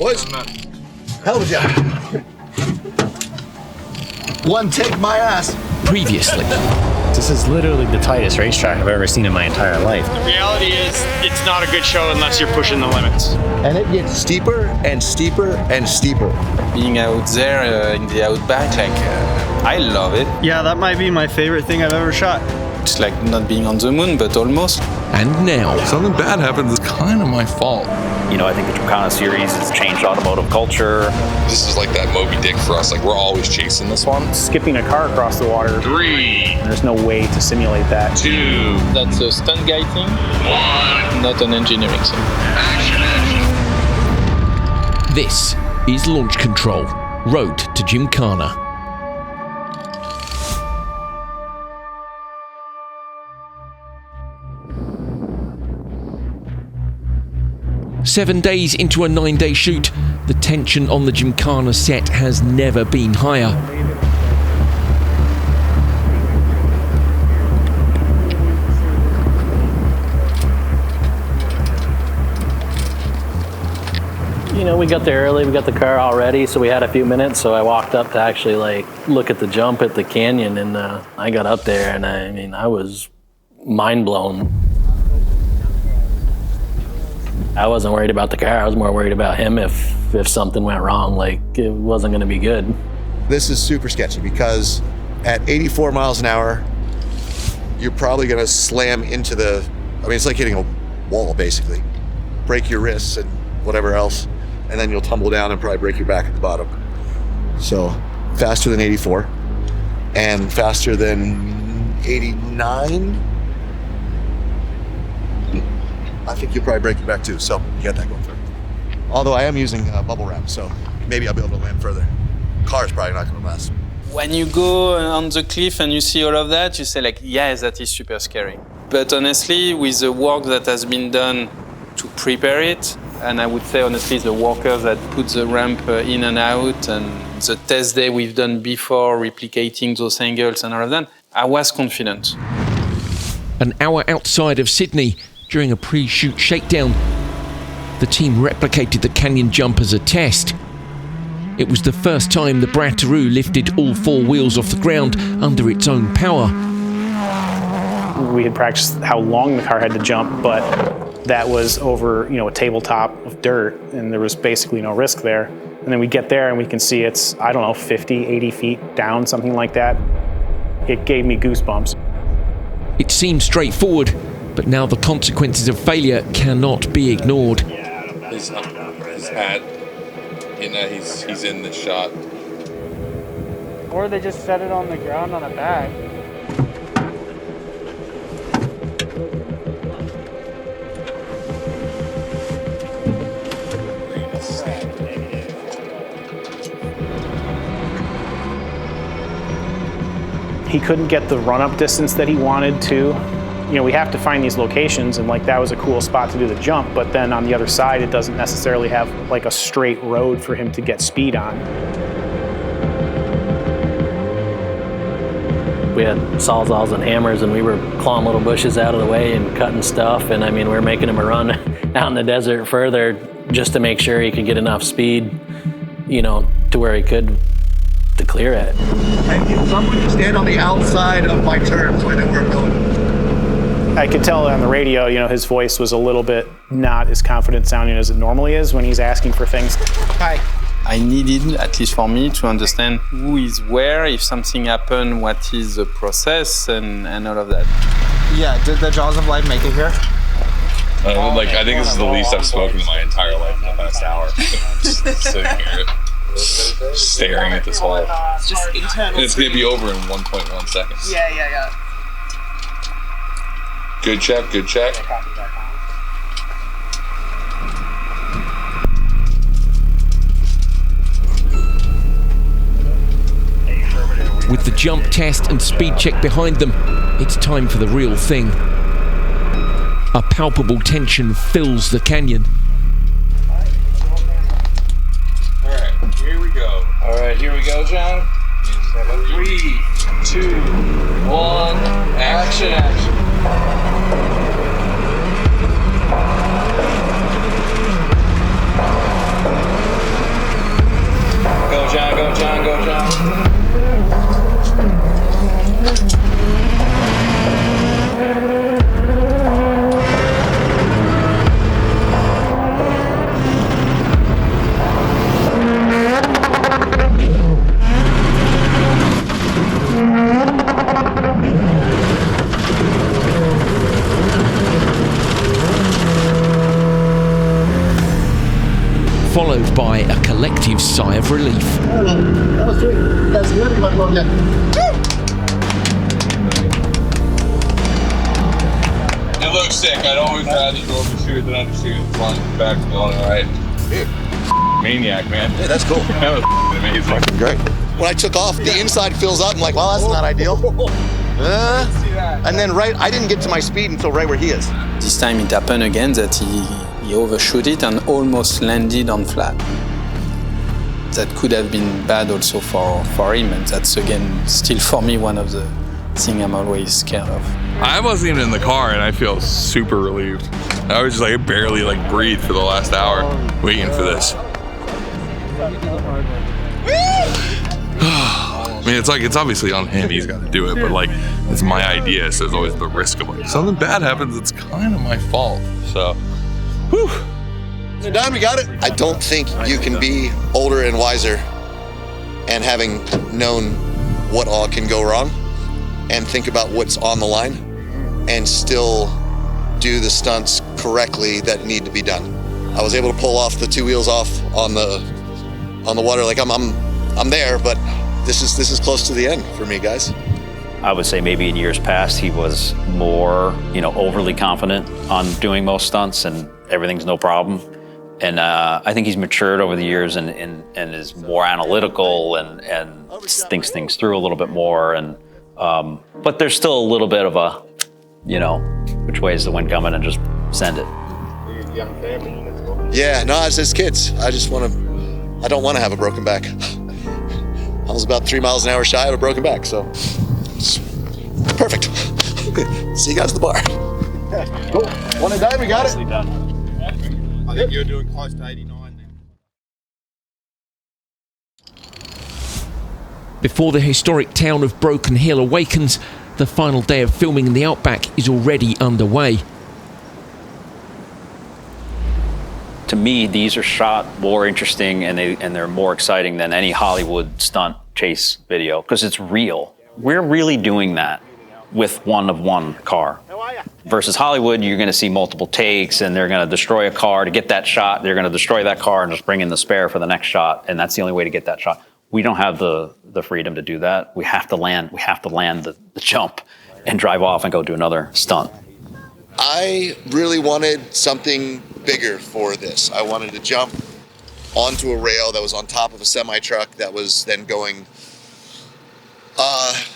Boys, hell of a job. One take my ass. Previously. This is literally the tightest racetrack I've ever seen in my entire life. The reality is, it's not a good show unless you're pushing the limits. And it gets steeper and steeper and steeper. Being out there in the Outback, I love it. Yeah, that might be my favorite thing I've ever shot. It's like not being on the moon, but almost. And now. Something bad happens, it's kind of my fault. You know, I think the Gymkhana series has changed automotive culture. This is like that Moby Dick for us. Like, we're always chasing this one. Skipping a car across the water. 3. There's no way to simulate that. 2. That's a stunt guy thing, 1. not an engineering thing. Action. This is Launch Control, Road to Gymkhana. Seven days into a 9-day shoot, the tension on the Gymkhana set has never been higher. You know, we got there early, we got the car all ready, so we had a few minutes, so I walked up to actually look at the jump at the canyon, and I got up there and I was mind blown. I wasn't worried about the car, I was more worried about him if something went wrong, it wasn't gonna be good. This is super sketchy because at 84 miles an hour, you're probably gonna slam into it's like hitting a wall basically. Break your wrists and whatever else, and then you'll tumble down and probably break your back at the bottom. So faster than 84 and faster than 89. I think you'll probably break your back too, so you got that going for you. Although I am using bubble wrap, so maybe I'll be able to land further. Car's probably not gonna last. When you go on the cliff and you see all of that, you say yes, that is super scary. But honestly, with the work that has been done to prepare it, and I would say honestly, the workers that put the ramp in and out, and the test day we've done before, replicating those angles and all of that, I was confident. An hour outside of Sydney, during a pre-shoot shakedown, the team replicated the canyon jump as a test. It was the first time the Brataroo lifted all 4 wheels off the ground under its own power. We had practiced how long the car had to jump, but that was over, a tabletop of dirt, and there was basically no risk there. And then we get there and we can see it's, 50, 80 feet down, something like that. It gave me goosebumps. It seemed straightforward, but now the consequences of failure cannot be ignored. His hat, he's in the shot. Or they just set it on the ground on a bag. He couldn't get the run-up distance that he wanted to. We have to find these locations, and that was a cool spot to do the jump, but then on the other side, it doesn't necessarily have a straight road for him to get speed on. We had sawzalls and hammers, and we were clawing little bushes out of the way and cutting stuff, and we were making him a run out in the desert further just to make sure he could get enough speed, to where he could to clear it. And if someone can stand on the outside of my turn, so I know where I'm going. I could tell on the radio, his voice was a little bit not as confident sounding as it normally is when he's asking for things. Hi. I needed, at least for me, to understand who is where, if something happened, what is the process, and all of that. Yeah, did the Jaws of Life make it here? I think this is the least I've spoken in my entire life in the past hour. Just sitting here, staring at this hole. It's just internal. And it's going to be over in 1.1 seconds. Yeah. Good check. With the jump test and speed check behind them, it's time for the real thing. A palpable tension fills the canyon. Alright, here we go. Alright, here we go, John. 3, 2, 1, action. followed by a collective sigh of relief. That was sweet. That's good. It looks sick. I'd always rather go overshoot than undershoot. As long as the back's going all right. Maniac, man. Yeah, that's cool. That was amazing. Fucking great. When I took off, the inside fills up. I'm like, well, that's not ideal. And then I didn't get to my speed until right where he is. This time it happened again that he overshot it and almost landed on flat. That could have been bad also for him, and that's again still for me one of the things I'm always scared of. I wasn't even in the car and I feel super relieved. I was just like barely like breathe for the last hour waiting for this. I mean, it's obviously on him. He's got to do it, but like, it's my idea. So there's always the risk of like something bad happens. It's kind of my fault. So, whew. Don, we got it. I don't think you can be older and wiser and having known what all can go wrong and think about what's on the line and still do the stunts correctly that need to be done. I was able to pull off the two wheels off on the water. Like I'm there, but this is close to the end for me, guys. I would say maybe in years past he was more, overly confident on doing most stunts and everything's no problem. And I think he's matured over the years and is more analytical and thinks things through a little bit more. And but there's still a little bit of a, which way is the wind coming, and just send it. Yeah, no, as kids, I don't want to have a broken back. I was about 3 miles an hour shy of a broken back, so it's perfect. See you guys at the bar. Cool. One and done, we got it. I think you're doing close to 89 then. Before the historic town of Broken Hill awakens, the final day of filming in the Outback is already underway. To me, these are shot more interesting and they're more exciting than any Hollywood stunt chase video because it's real. We're really doing that with one car. Versus Hollywood, you're going to see multiple takes and they're going to destroy a car to get that shot. They're going to destroy that car and just bring in the spare for the next shot, and that's the only way to get that shot. We don't have the freedom to do that. We have to land the jump and drive off and go do another stunt. I really wanted something bigger for this. I wanted to jump onto a rail that was on top of a semi-truck that was then going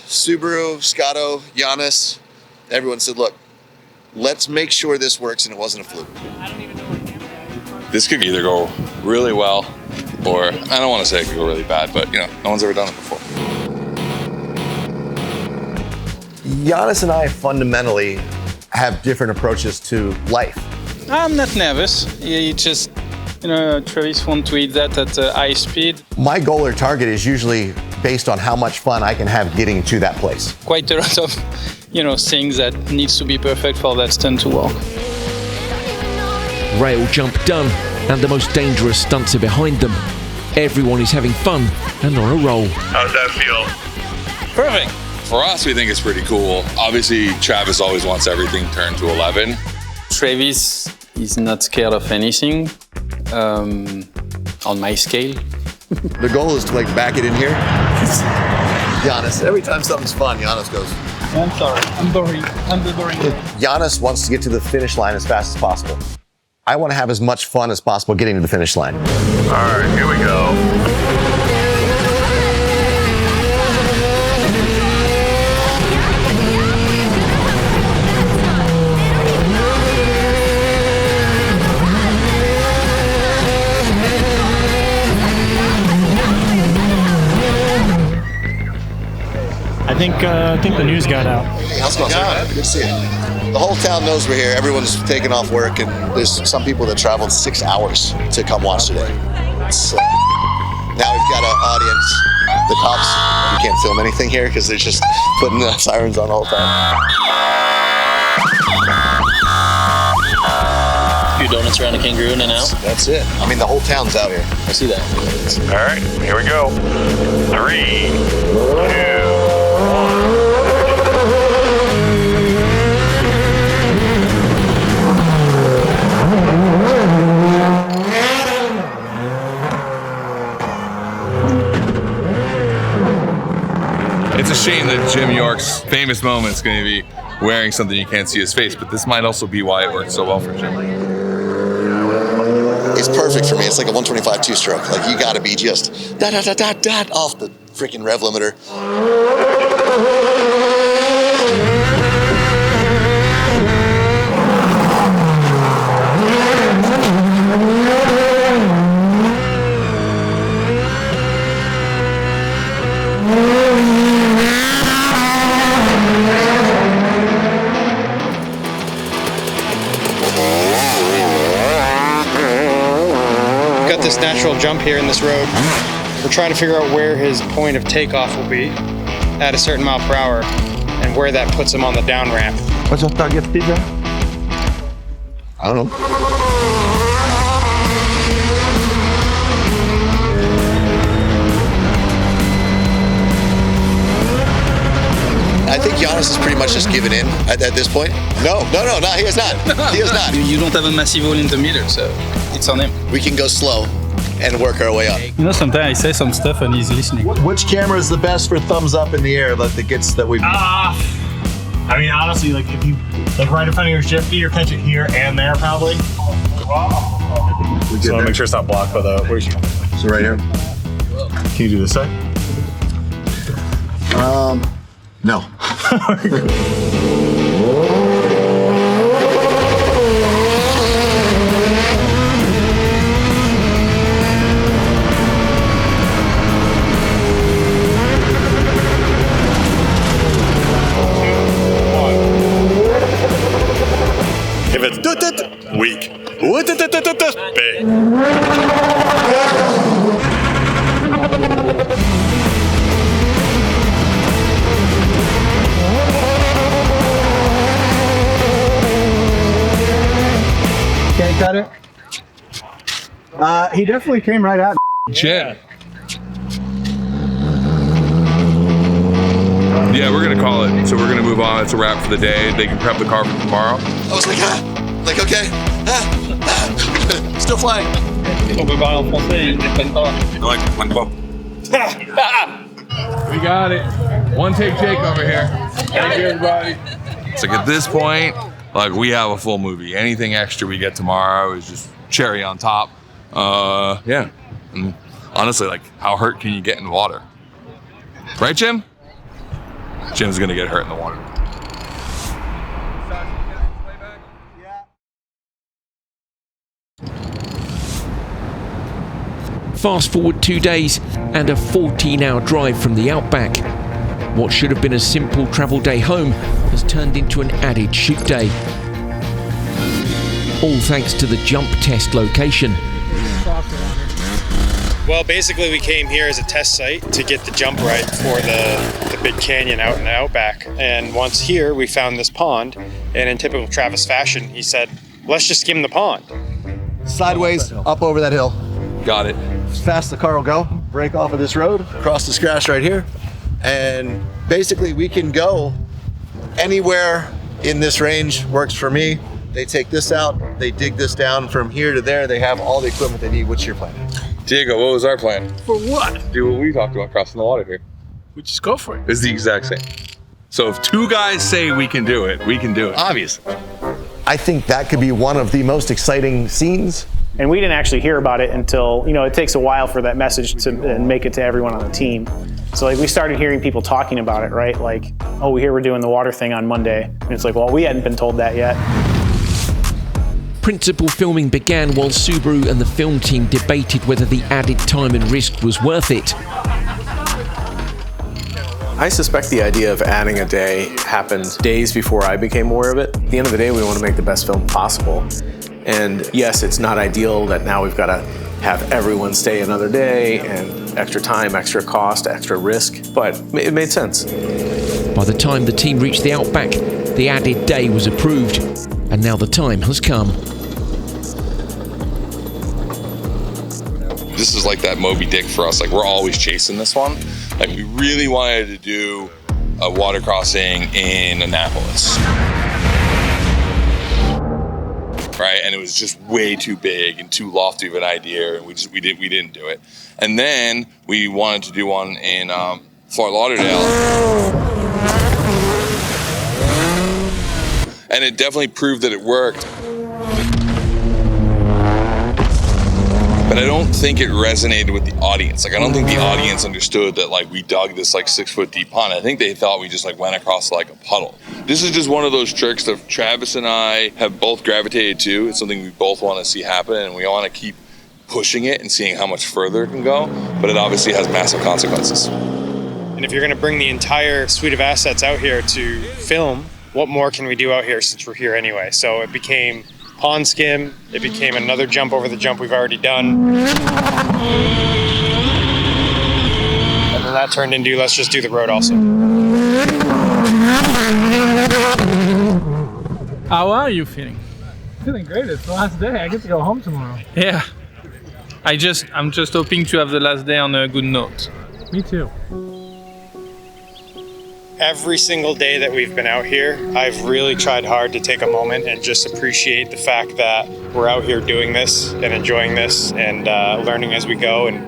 Subaru, Scotto, Giannis. Everyone said, look, let's make sure this works and it wasn't a fluke. This could either go really well, or I don't want to say it could go really bad, but no one's ever done it before. Giannis and I fundamentally have different approaches to life. I'm not nervous. You just, Travis won't tweet that at high speed. My goal or target is usually based on how much fun I can have getting to that place. Quite a lot of, things that needs to be perfect for that stunt to work. Rail jump done, and the most dangerous stunts are behind them. Everyone is having fun and on a roll. How's that feel? Perfect. For us, we think it's pretty cool. Obviously, Travis always wants everything turned to 11. Travis is not scared of anything on my scale. The goal is to back it in here. Giannis, every time something's fun, Giannis goes, I'm sorry, I'm boring. Giannis wants to get to the finish line as fast as possible. I want to have as much fun as possible getting to the finish line. All right, here we go. I think the news got out. Hey, how's it going, sir? Good to see you. The whole town knows we're here. Everyone's taking off work, and there's some people that traveled 6 hours to come watch today. So now we've got an audience. The cops, you can't film anything here because they're just putting the sirens on the whole time. A few donuts around a kangaroo and an out. That's it. I mean, the whole town's out here. I see that. All right, here we go. 3, 2, 1. shame that Jim York's famous moment's going to be wearing something you can't see his face, but this might also be why it worked so well for Jim. It's perfect for me. It's like a 125 two-stroke. Like, you gotta be just da-da-da-da-da off the freaking rev limiter. Got this natural jump here in this road. We're trying to figure out where his point of takeoff will be at a certain mile per hour and where that puts him on the down ramp. What's your target speed there? I don't know. I think Giannis is pretty much just given in at this point. No, he is not. He is not. You don't have a massive hole in the middle, so it's on him. We can go slow and work our way up. You know, sometimes I say some stuff and he's listening. Which camera is the best for thumbs up in the air that we? I mean, honestly, like if you like right in front of your shifty, or catch it here and there, probably. We So I want to make sure it's not blocked by the. Where's your? So right here. Can you do this side? No. If it's weak, big. Can't cut it? He definitely came right at me. Jim. Yeah, we're gonna call it. So we're gonna move on. It's a wrap for the day. They can prep the car for tomorrow. I was like, okay, still flying. We got it. One take Jake over here. Thank you, everybody. It's like at this point, like we have a full movie. Anything extra we get tomorrow is just cherry on top. Yeah. And honestly, like, how hurt can you get in the water? Right, Jim? Jim's gonna get hurt in the water. Fast forward 2 days and a 14-hour drive from the Outback. What should have been a simple travel day home has turned into an added shoot day. All thanks to the jump test location. Well, basically we came here as a test site to get the jump right for the big canyon out in the Outback. And once here, we found this pond. And in typical Travis fashion, he said, let's just skim the pond. Sideways, up over that hill. Got it. As fast as the car will go, break off of this road, cross the scratch right here. And basically we can go anywhere in this range, works for me. They take this out, they dig this down from here to there. They have all the equipment they need. What's your plan? Diego, what was our plan? For what? Do what we talked about crossing the water here. We just go for it. It's the exact same. So if two guys say we can do it, we can do it. Obviously. I think that could be one of the most exciting scenes. And we didn't actually hear about it until, it takes a while for that message to make it to everyone on the team. So like we started hearing people talking about it, right? Like, oh, we hear we're doing the water thing on Monday. And it's like, well, we hadn't been told that yet. Principal filming began while Subaru and the film team debated whether the added time and risk was worth it. I suspect the idea of adding a day happened days before I became aware of it. At the end of the day, we want to make the best film possible. And yes, it's not ideal that now we've got to have everyone stay another day and extra time, extra cost, extra risk, but it made sense. By the time the team reached the Outback, the added day was approved, and now the time has come. This is like that Moby Dick for us. Like, we're always chasing this one. Like, we really wanted to do a water crossing in Annapolis. Right, and it was just way too big and too lofty of an idea, and we didn't do it. And then we wanted to do one in Fort Lauderdale. And it definitely proved that it worked. But I don't think it resonated with the audience. Like, I don't think the audience understood that, like, we dug this, like, 6-foot deep pond. I think they thought we just, like, went across, like, a puddle. This is just one of those tricks that Travis and I have both gravitated to. It's something we both want to see happen, and we want to keep pushing it and seeing how much further it can go. But it obviously has massive consequences. And if you're going to bring the entire suite of assets out here to film, what more can we do out here since we're here anyway? So it became pond skim, it became another jump over the jump we've already done. And then that turned into, let's just do the road also. How are you feeling? Feeling great. It's the last day. I get to go home tomorrow. Yeah. I'm just hoping to have the last day on a good note. Me too. Every single day that we've been out here, I've really tried hard to take a moment and just appreciate the fact that we're out here doing this and enjoying this and learning as we go. And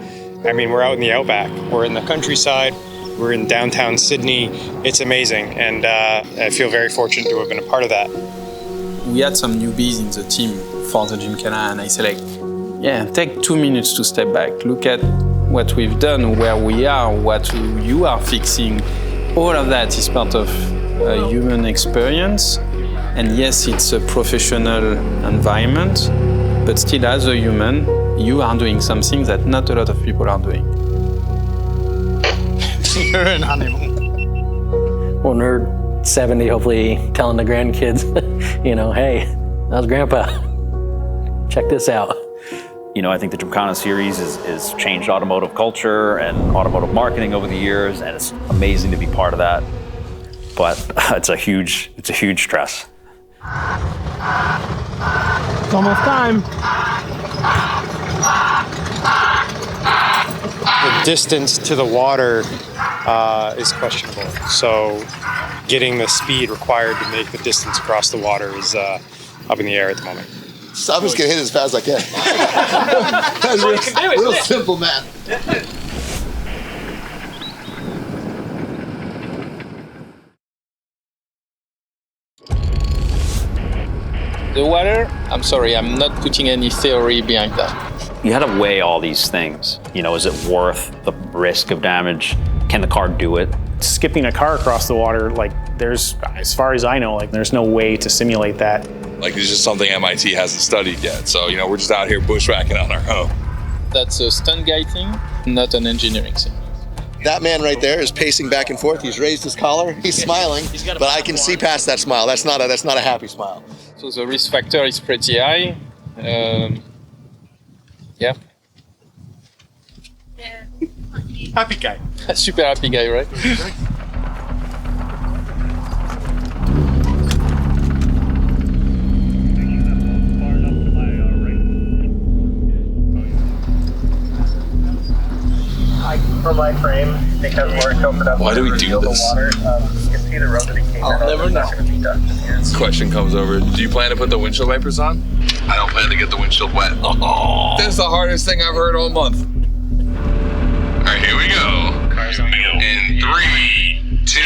I mean, we're out in the Outback, we're in the countryside, we're in downtown Sydney. It's amazing, and I feel very fortunate to have been a part of that. We had some newbies in the team for the Gymkhana, and I said, like, yeah, take 2 minutes to step back, look at what we've done, where we are, what you are fixing. All of that is part of a human experience. And yes, it's a professional environment, but still as a human, you are doing something that not a lot of people are doing. You're an animal. When we're 70, hopefully telling the grandkids, you know, hey, that was Grandpa. Check this out. You know, I think the Gymkhana series has changed automotive culture and automotive marketing over the years, and it's amazing to be part of that. But it's a huge stress. It's almost time. The distance to the water is questionable. So getting the speed required to make the distance across the water is up in the air at the moment. So I'm just gonna hit it as fast as I can. That's real simple math. The water, I'm sorry, I'm not putting any theory behind that. You had to weigh all these things. You know, is it worth the risk of damage? Can the car do it? Skipping a car across the water, like, there's, as far as I know, like, there's no way to simulate that. Like, it's just something MIT hasn't studied yet. So, you know, we're just out here bushwhacking on our own. That's a stunt guy thing, not an engineering thing. That man right there is pacing back and forth. He's raised his collar. He's smiling, but I can see past that smile. That's not a happy smile. So the risk factor is pretty high. Yeah. Happy guy. Super happy guy, right? For my frame, because we're tilted up. Why do we do this? Water, you can see the road that he came in. Never know. Question comes over. Do you plan to put the windshield wipers on? I don't plan to get the windshield wet. Oh, that's the hardest thing I've heard all month. All right, here we go. In 3, 2,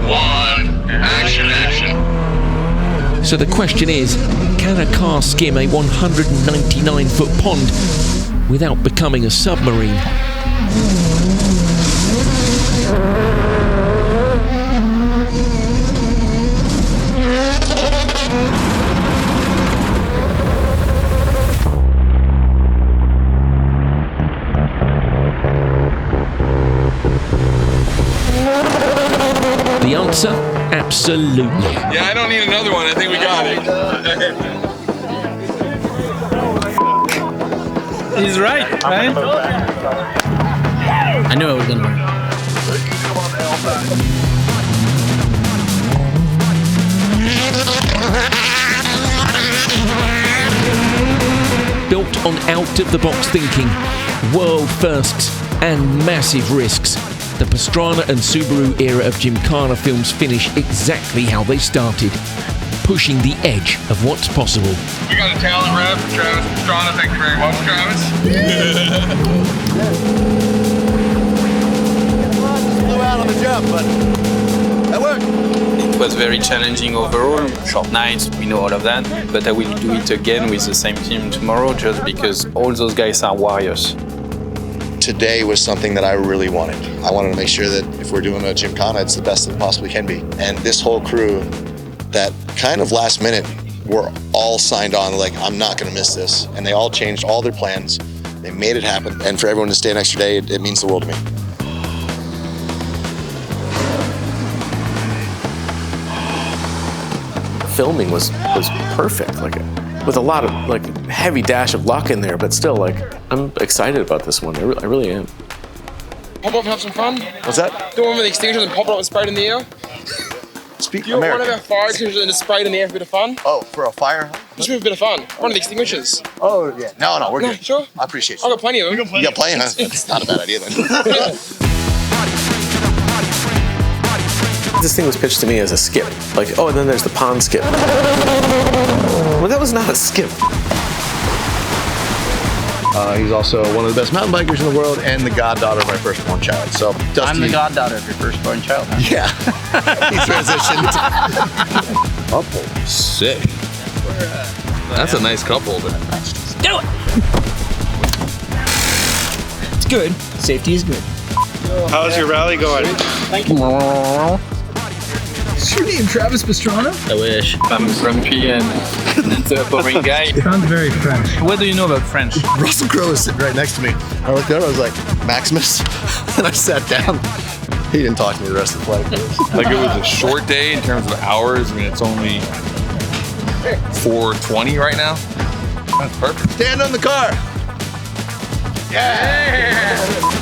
1, action. So the question is, can a car skim a 199-foot pond without becoming a submarine? The answer? Absolutely. Yeah, I don't need another one. I think we got it. He's right? I knew it was gonna work. Built on out-of-the-box thinking, world firsts, and massive risks, the Pastrana and Subaru era of Gymkhana films finish exactly how they started, pushing the edge of what's possible. We got a talent rep for Travis Pastrana. Thank you very much, Travis. bad on the jump, but that worked. It was very challenging overall. Short nights, we know all of that. But I will do it again with the same team tomorrow just because all those guys are warriors. Today was something that I really wanted. I wanted to make sure that if we're doing a Gymkhana, it's the best that it possibly can be. And this whole crew, that kind of last minute, were all signed on like, I'm not gonna miss this. And they all changed all their plans. They made it happen. And for everyone to stay an extra day, it means the world to me. Filming was perfect, like with a lot of like heavy dash of luck in there, but still like I'm excited about this one. I really am. Pop up and have some fun. What's that? Do one with the extinguishers and pop it up and spray it in the air. Speak Do you want American. one of our fire extinguishers and just spray it in the air for a bit of fun? Oh, for a fire? Just for a bit of fun. One of the extinguishers. Oh, yeah. No, we're good. Sure? I appreciate I've you. got plenty of them. You got plenty, huh? That's not a bad idea then. This thing was pitched to me as a skip. Like, oh, and then there's the pond skip. Well, that was not a skip. He's also one of the best mountain bikers in the world and the goddaughter of my firstborn child. So, Dusty, I'm the goddaughter of your firstborn child. Huh? Yeah. He transitioned. Couple. Sick. That's a nice couple. Do it! It's good. Safety is good. How's your rally going? Thank you. Is your name Travis Pastrana? I wish. I'm grumpy and that's a boring guy. Sounds very French. What do you know about French? Russell Crowe was sitting right next to me. I looked over, I was like, Maximus? And I sat down. He didn't talk to me the rest of the flight. Like it was a short day in terms of hours. I mean, it's only 4:20 right now. That's perfect. Stand on the car. Yeah!